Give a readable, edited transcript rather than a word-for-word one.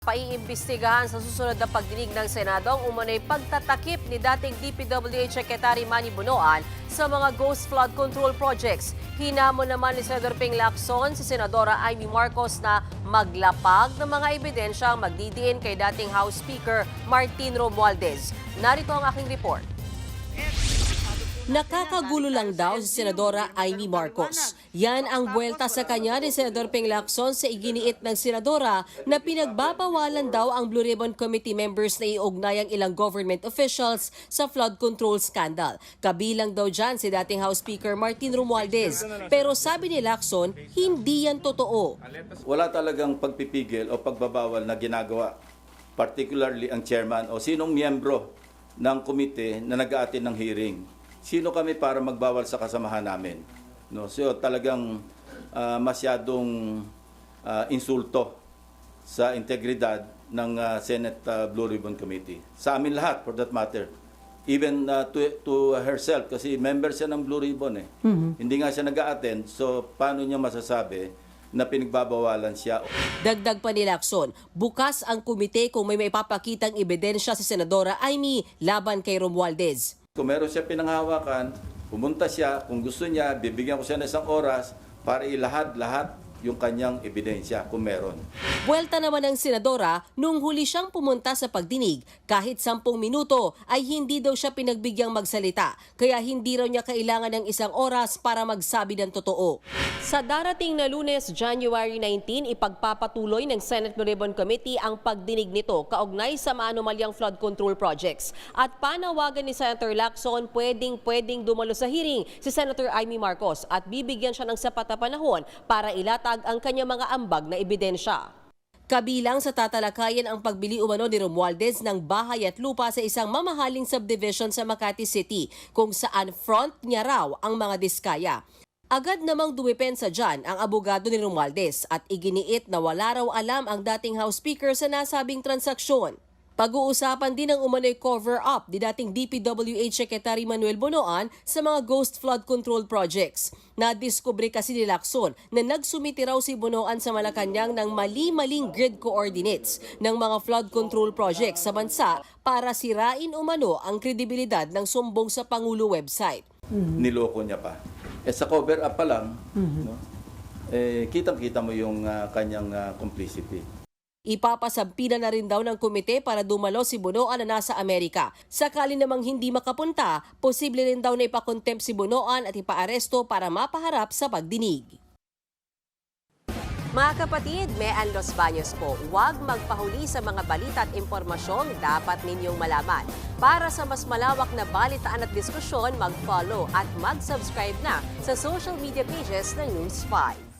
Paiimbestigahan sa susunod na pagdinig ng Senado ang umano'y pagtatakip ni dating DPWH Secretary Manny Bonoan sa mga ghost flood control projects. Hinamon naman ni Senador Ping Lacson si Senadora Amy Marcos na maglapag ng mga ebidensya ang magdidiin kay dating House Speaker Martin Romualdez. Narito ang aking report. Nakakagulo lang daw si Senadora Amy Marcos. Yan ang buwelta sa kanya ni Senador Ping Lacson sa iginiit ng Senadora na pinagbabawalan daw ang Blue Ribbon Committee members na iugnay ang ilang government officials sa flood control scandal. Kabilang daw dyan si dating House Speaker Martin Romualdez. Pero sabi ni Lacson, hindi yan totoo. Wala talagang pagpipigil o pagbabawal na ginagawa, particularly ang chairman o sinong miyembro ng komite na nag-aatin ng hearing. Sino kami para magbawal sa kasamahan namin? No, so talagang masyadong insulto sa integridad ng Senate Blue Ribbon Committee. Sa amin lahat, for that matter. Even to herself, kasi member siya ng Blue Ribbon. Hindi nga siya nag-a-attend, so paano niya masasabi na pinagbabawalan siya? Dagdag pa ni Lacson, bukas ang komite kung may maipapakitang ebidensya si Senadora Amy laban kay Romualdez. Kung meron siya pinanghawakan, pumunta siya, kung gusto niya, bibigyan ko siya ng isang oras para ilahad-lahat yung kanyang ebidensya kung meron. Buwelta naman ng Senadora, nung huli siyang pumunta sa pagdinig, kahit 10 minuto ay hindi daw siya pinagbigyan magsalita, kaya hindi raw niya kailangan ng isang oras para magsabi ng totoo. Sa darating na Lunes, January 19, ipagpapatuloy ng Senate Blue Ribbon Committee ang pagdinig nito kaugnay sa maanumalyang flood control projects. At panawagan ni Senator Lacson, pwedeng dumalo sa hearing si Senator Amy Marcos at bibigyan siya ng sapat na panahon para ilatag ang kanyang mga ambag na ebidensya. Kabilang sa tatalakayan ang pagbili umano ni Romualdez ng bahay at lupa sa isang mamahaling subdivision sa Makati City, kung saan front niya raw ang mga diskaya. Agad namang dumipensa dyan ang abogado ni Romualdez at iginiit na wala raw alam ang dating House Speaker sa nasabing transaksyon. Pag-uusapan din ang umano'y cover-up ni dating DPWH Secretary Manuel Bonoan sa mga ghost flood control projects. Nadiskubre kasi ni Lacson na nagsumiti raw si Bonoan sa Malacanang ng mali-maling grid coordinates ng mga flood control projects sa bansa para sirain umano ang kredibilidad ng sumbong sa Pangulo website. Niloko niya pa. Sa cover-up pa lang, no, kitang-kita mo yung kanyang complicity. Ipapasampina na rin daw ng komite para dumalo si Bonoan na nasa Amerika. Sakali namang hindi makapunta, posible rin daw na ipakontempt si Bonoan at ipaaresto para mapaharap sa pagdinig. Mga kapatid, Mean Los Baños po, huwag magpahuli sa mga balita at impormasyong dapat ninyong malaman. Para sa mas malawak na balitaan at diskusyon, mag-follow at mag-subscribe na sa social media pages ng News 5.